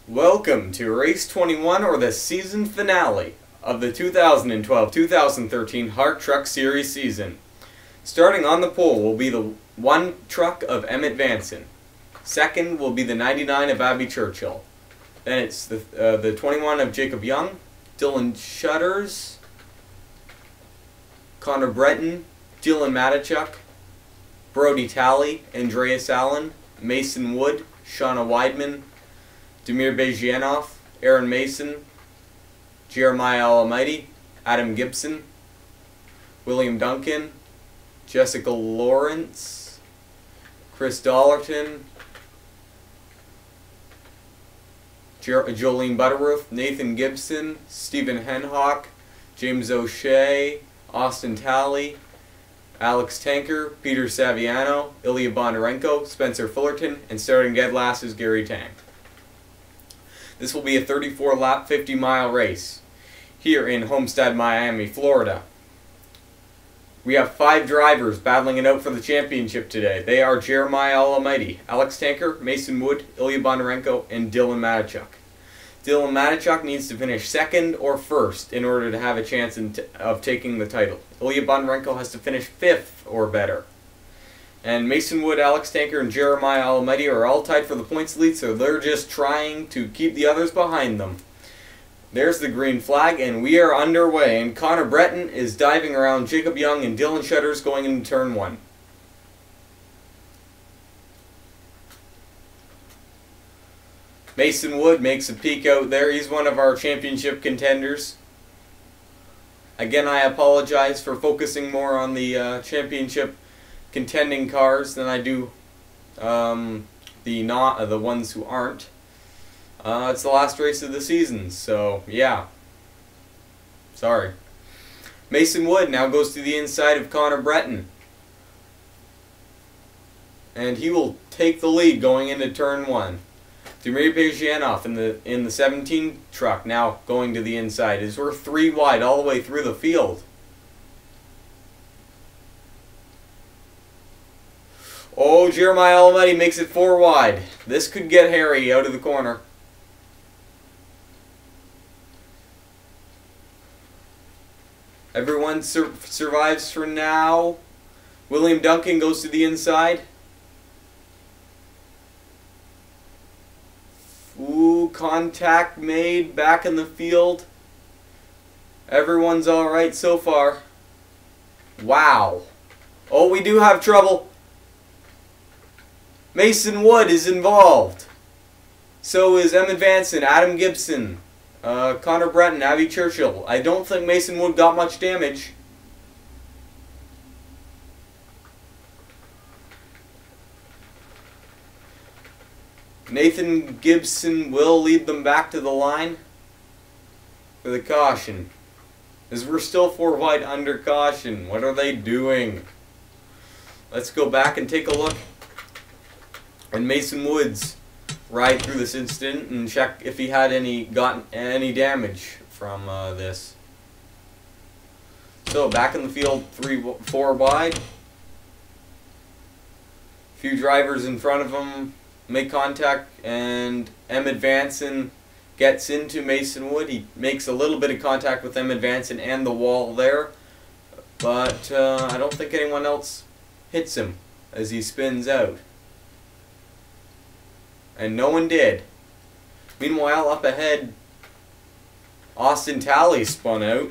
Welcome to Race 21, or the season finale of the 2012-2013 HARC Truck Series season. Starting on the pole will be the 1 truck of Emmett Vanson. Second will be the 99 of Abby Churchill. Then it's the 21 of Jacob Young, Dylan Shutters, Connor Breton, Dylan Matichuk, Brody Talley, Andreas Allen, Mason Wood, Shauna Weidman, Demir Bejianov, Aaron Mason, Jeremiah Almighty, Adam Gibson, William Duncan, Jessica Lawrence, Chris Dollerton, Jolene Butterworth, Nathan Gibson, Stephen Henhock, James O'Shea, Austin Talley, Alex Tanker, Peter Saviano, Ilya Bondarenko, Spencer Fullerton, and starting dead last is Gary Tang. This will be a 34-lap, 50-mile race here in Homestead-Miami, Florida. We have 5 drivers battling it out for the championship today. They are Jeremiah Almighty, Alex Tanker, Mason Wood, Ilya Bondarenko, and Dylan Matichuk. Dylan Matichuk needs to finish 2nd or 1st in order to have a chance of taking the title. Ilya Bondarenko has to finish 5th or better. And Mason Wood, Alex Tanker, and Jeremiah Almighty are all tied for the points lead, so they're just trying to keep the others behind them. There's the green flag, and we are underway. And Connor Breton is diving around Jacob Young and Dylan Shutters going into turn 1. Mason Wood makes a peek out there. He's one of our championship contenders. Again, I apologize for focusing more on the championship contending cars than I do the ones who aren't. It's the last race of the season, so yeah. Sorry. Mason Wood now goes to the inside of Connor Breton. And he will take the lead going into turn 1. Demir Bejianov in the 17 truck now going to the inside as we're 3 wide all the way through the field. Oh, Jeremiah Almighty makes it 4 wide. This could get hairy out of the corner. Everyone survives for now. William Duncan goes to the inside. Ooh, contact made back in the field. Everyone's alright so far. Wow. Oh, we do have trouble. Mason Wood is involved. So is Emmett Vanson, Adam Gibson, Connor Breton, Abby Churchill. I don't think Mason Wood got much damage. Nathan Gibson will lead them back to the line for the caution. As we're still 4 wide under caution. What are they doing? Let's go back and take a look. And Mason Woods ride through this incident and check if he had gotten any damage from this. So back in the field, 4 wide. Few drivers in front of him make contact, and Emmett Vanson gets into Mason Wood. He makes a little bit of contact with Emmett Vanson and the wall there, but I don't think anyone else hits him as he spins out. And no one did. Meanwhile, up ahead, Austin Talley spun out.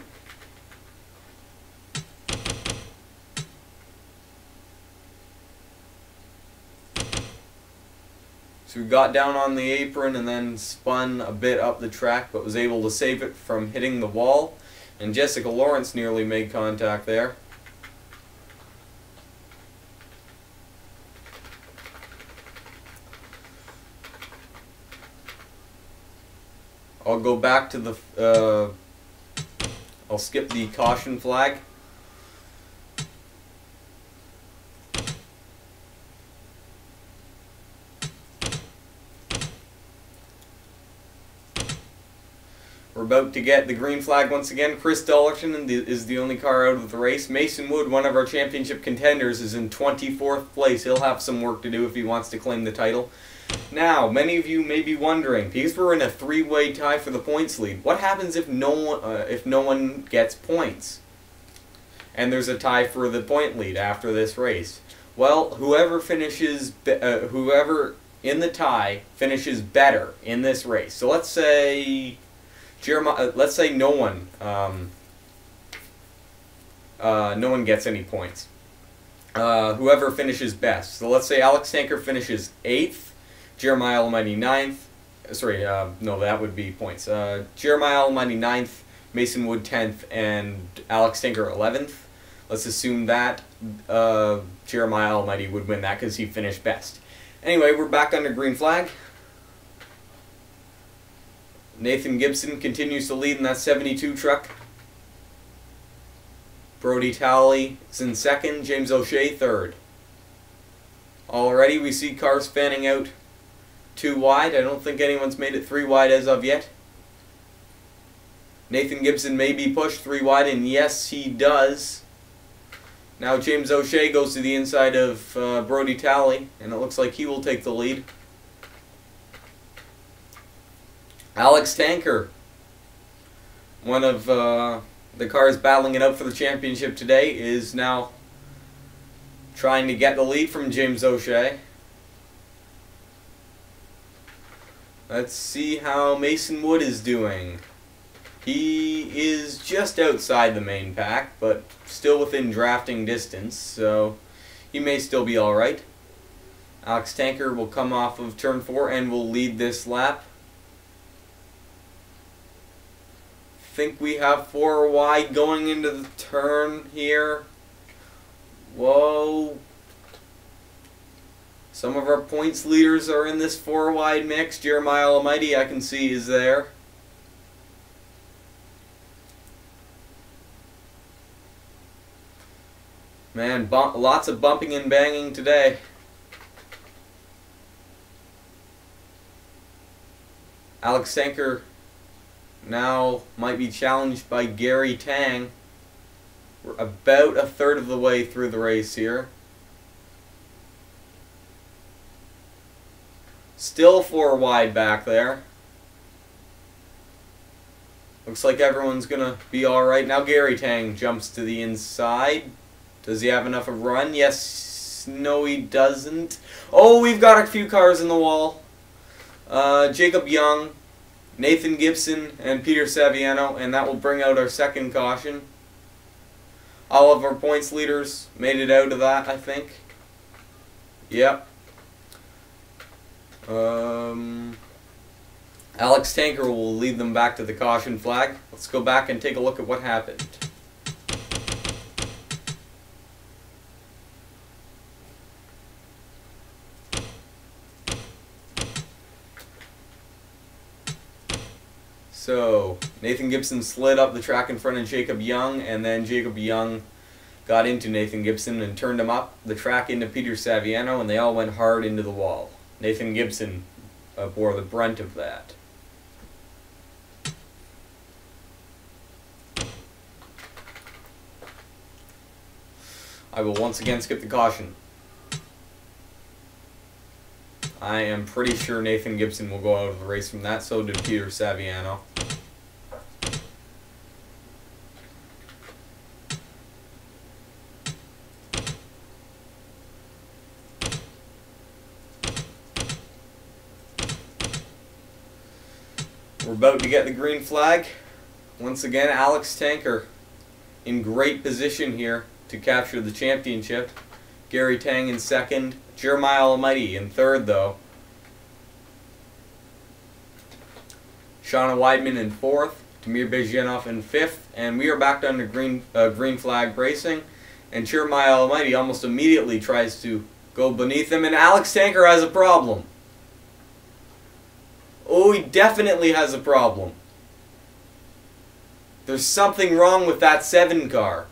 So he got down on the apron and then spun a bit up the track, but was able to save it from hitting the wall. And Jessica Lawrence nearly made contact there. I'll go back to the, I'll skip the caution flag. We're about to get the green flag once again. Chris Dollerton is the only car out of the race. Mason Wood, one of our championship contenders, is in 24th place. He'll have some work to do if he wants to claim the title. Now, many of you may be wondering, because we're in a three-way tie for the points lead, what happens if no one gets points? And there's a tie for the point lead after this race. Well, whoever in the tie finishes better in this race. So let's say no one gets any points. Whoever finishes best. So let's say Alex Tanker finishes 8th, Jeremiah Almighty 9th. Sorry, no, that would be points. Jeremiah Almighty 9th, Mason Wood 10th, and Alex Tanker 11th. Let's assume that Jeremiah Almighty would win that because he finished best. Anyway, we're back under green flag. Nathan Gibson continues to lead in that 72 truck. Brody Talley is in second. James O'Shea third. Already we see cars fanning out 2 wide. I don't think anyone's made it 3 wide as of yet. Nathan Gibson may be pushed 3 wide, and yes, he does. Now James O'Shea goes to the inside of Brody Talley, and it looks like he will take the lead. Alex Tanker, one of the cars battling it out for the championship today, is now trying to get the lead from James O'Shea. Let's see how Mason Wood is doing. He is just outside the main pack, but still within drafting distance, so he may still be alright. Alex Tanker will come off of turn 4 and will lead this lap. Think we have 4 wide going into the turn here. Whoa. Some of our points leaders are in this 4 wide mix. Jeremiah Almighty, I can see, is there. Man, lots of bumping and banging today. Alex Tanker now might be challenged by Gary Tang. We're about a third of the way through the race here. Still 4 wide back there. Looks like everyone's gonna be alright. Now Gary Tang jumps to the inside. Does he have enough of a run? Yes. No, he doesn't. Oh, we've got a few cars in the wall. Jacob Young, Nathan Gibson, and Peter Saviano, and that will bring out our second caution. All of our points leaders made it out of that, I think. Yep. Alex Tanker will lead them back to the caution flag. Let's go back and take a look at what happened. So, Nathan Gibson slid up the track in front of Jacob Young, and then Jacob Young got into Nathan Gibson and turned him up the track into Peter Saviano, and they all went hard into the wall. Nathan Gibson bore the brunt of that. I will once again skip the caution. I am pretty sure Nathan Gibson will go out of the race from that, so did Peter Saviano. We're about to get the green flag. Once again, Alex Tanker in great position here to capture the championship. Gary Tang in second. Jeremiah Almighty in third, though. Shauna Weidman in fourth. Tamir Bezhenov in fifth. And we are back under green flag racing. And Jeremiah Almighty almost immediately tries to go beneath him. And Alex Tanker has a problem. Oh, he definitely has a problem. There's something wrong with that 7 car.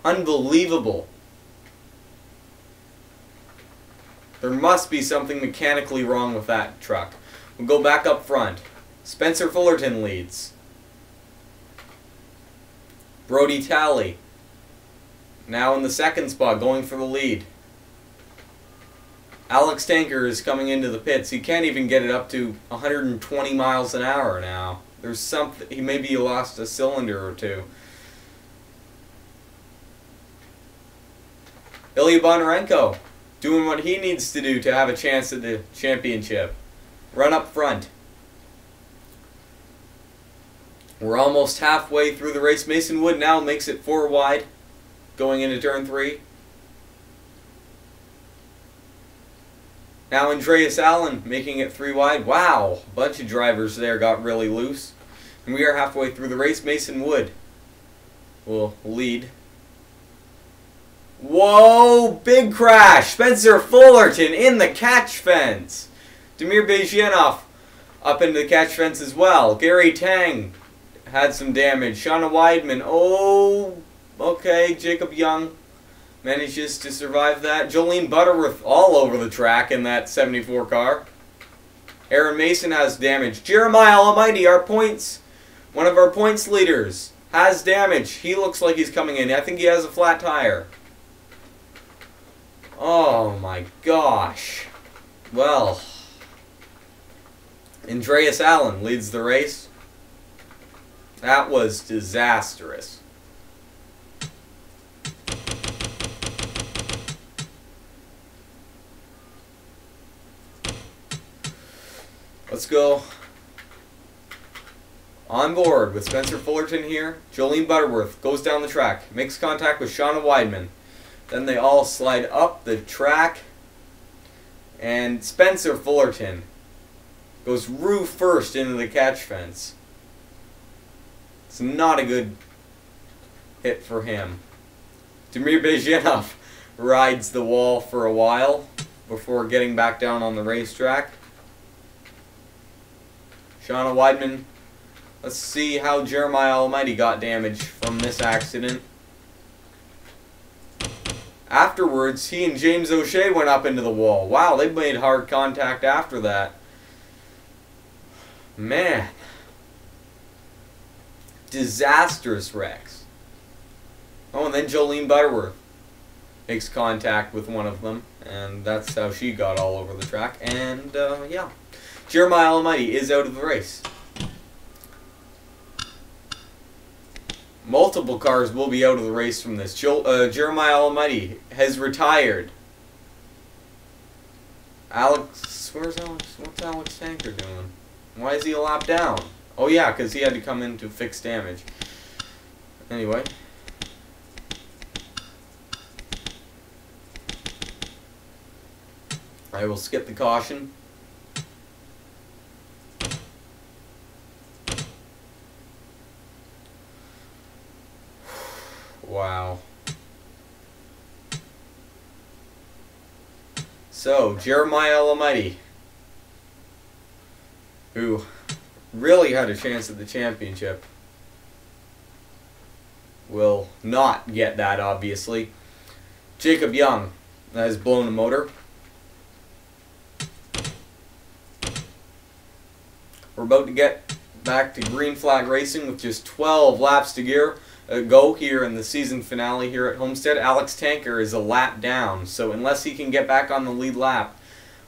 Unbelievable. There must be something mechanically wrong with that truck. We'll go back up front. Spencer Fullerton leads. Brody Talley now in the second spot, going for the lead. Alex Tanker is coming into the pits. He can't even get it up to 120 miles an hour now. There's something. Maybe he lost a cylinder or two. Ilya Bondarenko doing what he needs to do to have a chance at the championship. Run up front. We're almost halfway through the race. Mason Wood now makes it 4 wide going into turn 3. Now Andreas Allen making it 3 wide. Wow, a bunch of drivers there got really loose. And we are halfway through the race. Mason Wood will lead. Whoa, big crash. Spencer Fullerton in the catch fence. Damir Bezhianov up into the catch fence as well. Gary Tang had some damage. Shauna Weidman, oh, okay. Jacob Young manages to survive that. Jolene Butterworth all over the track in that 74 car. Aaron Mason has damage. Jeremiah Almighty, one of our points leaders, has damage. He looks like he's coming in. I think he has a flat tire. Oh my gosh. Well, Andreas Allen leads the race. That was disastrous. Let's go on board with Spencer Fullerton here. Jolene Butterworth goes down the track, makes contact with Shauna Weidman. Then they all slide up the track, and Spencer Fullerton goes roof first into the catch fence. It's not a good hit for him. Damir Bezhianov rides the wall for a while before getting back down on the racetrack. Shauna Weidman. Let's see how Jeremiah Almighty got damaged from this accident. Afterwards, he and James O'Shea went up into the wall. Wow, they made hard contact after that. Man. Disastrous wrecks. Oh, and then Jolene Butterworth makes contact with one of them, and that's how she got all over the track. And, yeah. Jeremiah Almighty is out of the race. Multiple cars will be out of the race from this. Jeremiah Almighty has retired. What's Alex Tanker doing? Why is he a lap down? Oh yeah, because he had to come in to fix damage. Anyway. I will skip the caution. Wow. So, Jeremiah Almighty, who really had a chance at the championship, will not get that, obviously. Jacob Young has blown a motor. We're about to get back to green flag racing with just 12 laps to go here in the season finale here at Homestead. Alex Tanker is a lap down, so unless he can get back on the lead lap,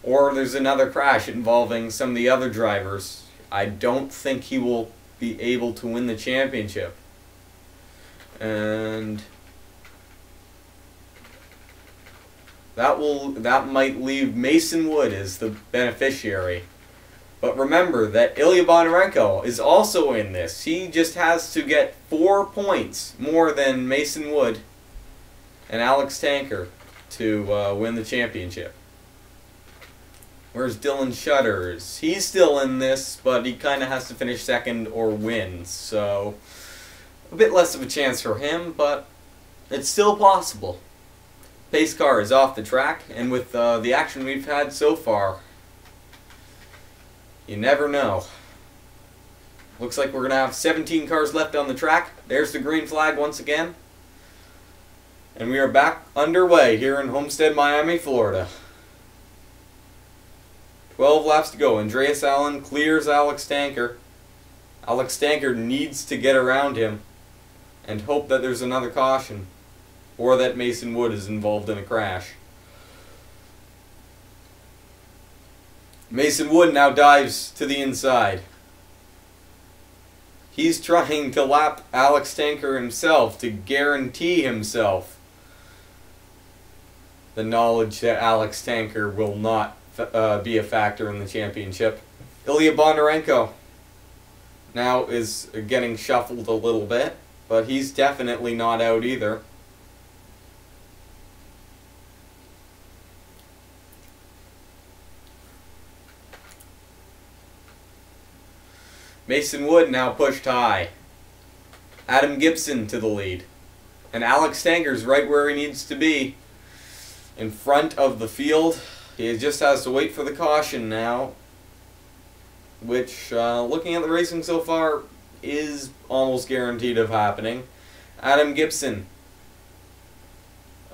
or there's another crash involving some of the other drivers, I don't think he will be able to win the championship. And that might leave Mason Wood as the beneficiary. But remember that Ilya Bondarenko is also in this. He just has to get 4 points more than Mason Wood and Alex Tanker to win the championship. Where's Dylan Shutters? He's still in this, but he kind of has to finish second or win. So, a bit less of a chance for him, but it's still possible. Pace car is off the track, and with the action we've had so far, you never know. Looks like we're going to have 17 cars left on the track. There's the green flag once again. And we are back underway here in Homestead-Miami, Florida. 12 laps to go. Andreas Allen clears Alex Tanker. Alex Tanker needs to get around him and hope that there's another caution, or that Mason Wood is involved in a crash. Mason Wood now dives to the inside. He's trying to lap Alex Tanker himself to guarantee himself the knowledge that Alex Tanker will not be a factor in the championship. Ilya Bondarenko now is getting shuffled a little bit, but he's definitely not out either. Mason Wood now pushed high. Adam Gibson to the lead. And Alex Tanker's right where he needs to be, in front of the field. He just has to wait for the caution now, which, looking at the racing so far, is almost guaranteed of happening. Adam Gibson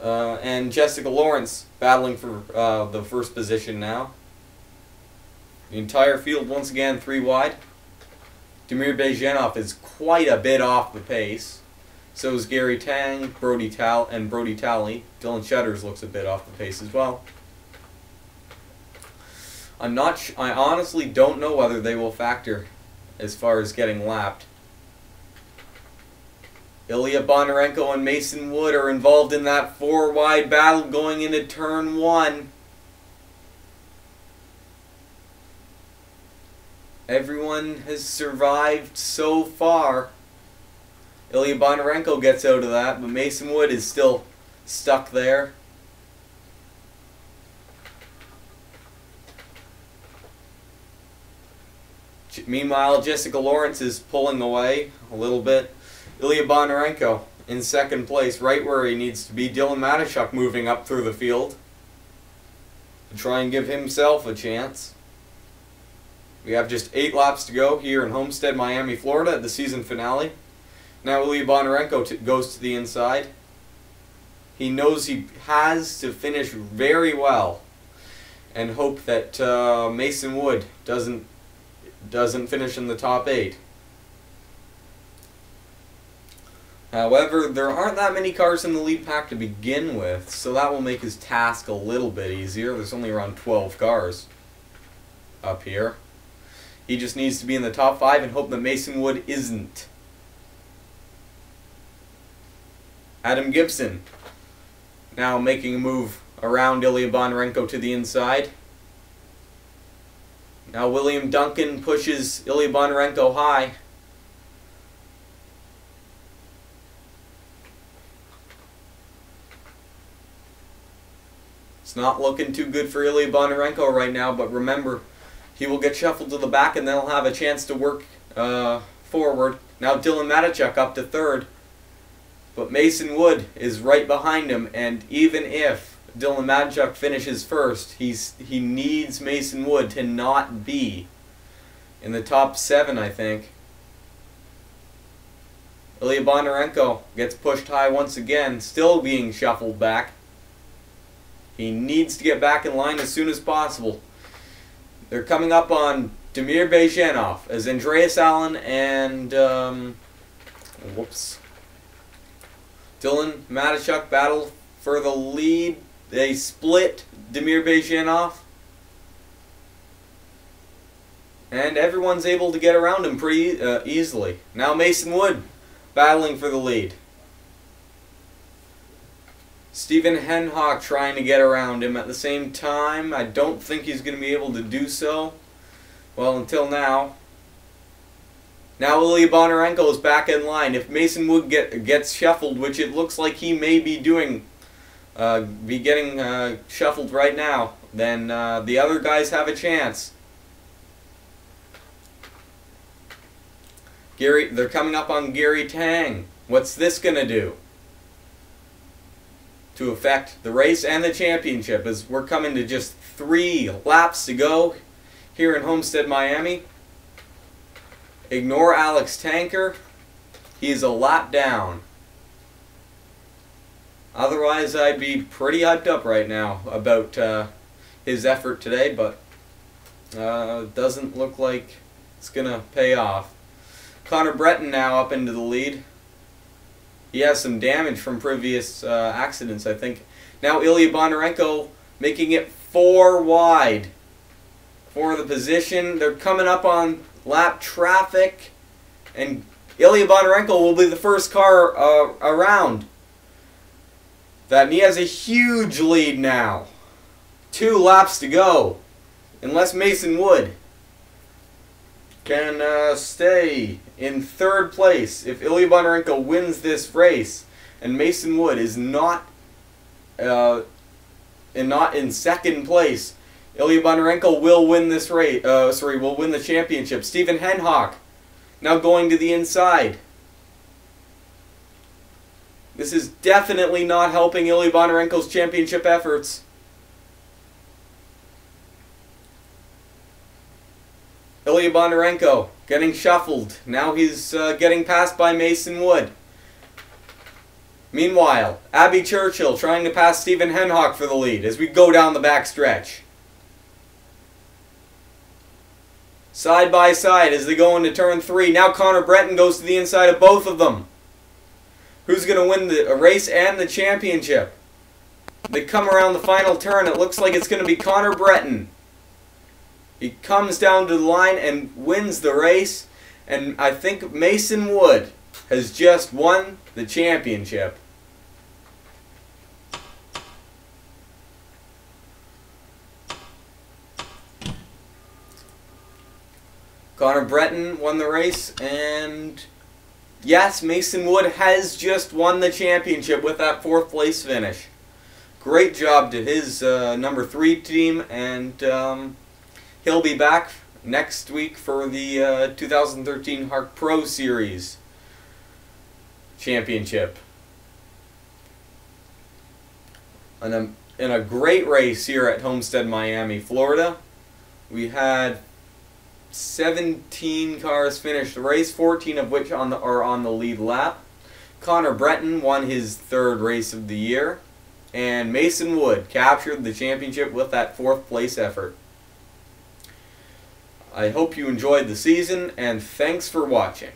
and Jessica Lawrence battling for the first position now. The entire field once again 3 wide. Damir Bejanoff is quite a bit off the pace. So is Gary Tang, Brody Talley. Dylan Shutters looks a bit off the pace as well. I honestly don't know whether they will factor as far as getting lapped. Ilya Bondarenko and Mason Wood are involved in that 4 wide battle going into turn 1. Everyone has survived so far. Ilya Bondarenko gets out of that, but Mason Wood is still stuck there. Meanwhile, Jessica Lawrence is pulling away a little bit. Ilya Bondarenko in second place, right where he needs to be. Dylan Matashuk moving up through the field to try and give himself a chance. We have just 8 laps to go here in Homestead-Miami, Florida at the season finale. Now Ilya Bondarenko goes to the inside. He knows he has to finish very well and hope that Mason Wood doesn't finish in the top 8. However, there aren't that many cars in the lead pack to begin with, so that will make his task a little bit easier. There's only around 12 cars up here. He just needs to be in the top 5 and hope that Mason Wood isn't. Adam Gibson now making a move around Ilya Bondarenko to the inside. Now William Duncan pushes Ilya Bondarenko high. It's not looking too good for Ilya Bondarenko right now, but remember, he will get shuffled to the back and then he'll have a chance to work forward. Now Dylan Matashuk up to 3rd. But Mason Wood is right behind him, and even if Dylan Matashuk finishes first, he needs Mason Wood to not be in the top 7, I think. Ilya Bondarenko gets pushed high once again, still being shuffled back. He needs to get back in line as soon as possible. They're coming up on Damir Bejanoff as Andreas Allen and Dylan Matashuk battle for the lead. They split Damir Bejanoff, and everyone's able to get around him pretty easily. Now Mason Wood battling for the lead. Stephen Henhock trying to get around him at the same time. I don't think he's going to be able to do so. Well, until now. Now Ilya Bondarenko is back in line. If Mason Wood gets shuffled, which it looks like he may be doing, getting shuffled right now, then the other guys have a chance. They're coming up on Gary Tang. What's this going to do to affect the race and the championship, as we're coming to just 3 laps to go here in Homestead-Miami? Ignore Alex Tanker. He's a lap down. Otherwise, I'd be pretty hyped up right now about his effort today, but doesn't look like it's going to pay off. Connor Breton now up into the lead. He has some damage from previous accidents, I think. Now Ilya Bondarenko making it 4 wide. for the position. They're coming up on lap traffic, and Ilya Bondarenko will be the first car around. And he has a huge lead now. 2 laps to go. Unless Mason Wood can stay in 3rd place. If Ilya Bondarenko wins this race and Mason Wood is not in 2nd place, Ilya Bondarenko will win this race. Will win the championship. Stephen Henhock now going to the inside. This is definitely not helping Ilya Bondarenko's championship efforts. Ilya Bondarenko getting shuffled. Now he's getting passed by Mason Wood. Meanwhile, Abby Churchill trying to pass Stephen Henhock for the lead as we go down the back stretch. Side by side as they go into turn 3. Now Connor Breton goes to the inside of both of them. Who's going to win the race and the championship? They come around the final turn. It looks like it's going to be Connor Breton. He comes down to the line and wins the race. And I think Mason Wood has just won the championship. Connor Breton won the race, and yes, Mason Wood has just won the championship with that 4th place finish. Great job to his number 3 team, and he'll be back next week for the 2013 HARC Pro Series championship. In a great race here at Homestead-Miami, Florida. We had 17 cars finish the race, 14 of which are on the lead lap. Connor Breton won his 3rd race of the year, and Mason Wood captured the championship with that 4th place effort. I hope you enjoyed the season, and thanks for watching.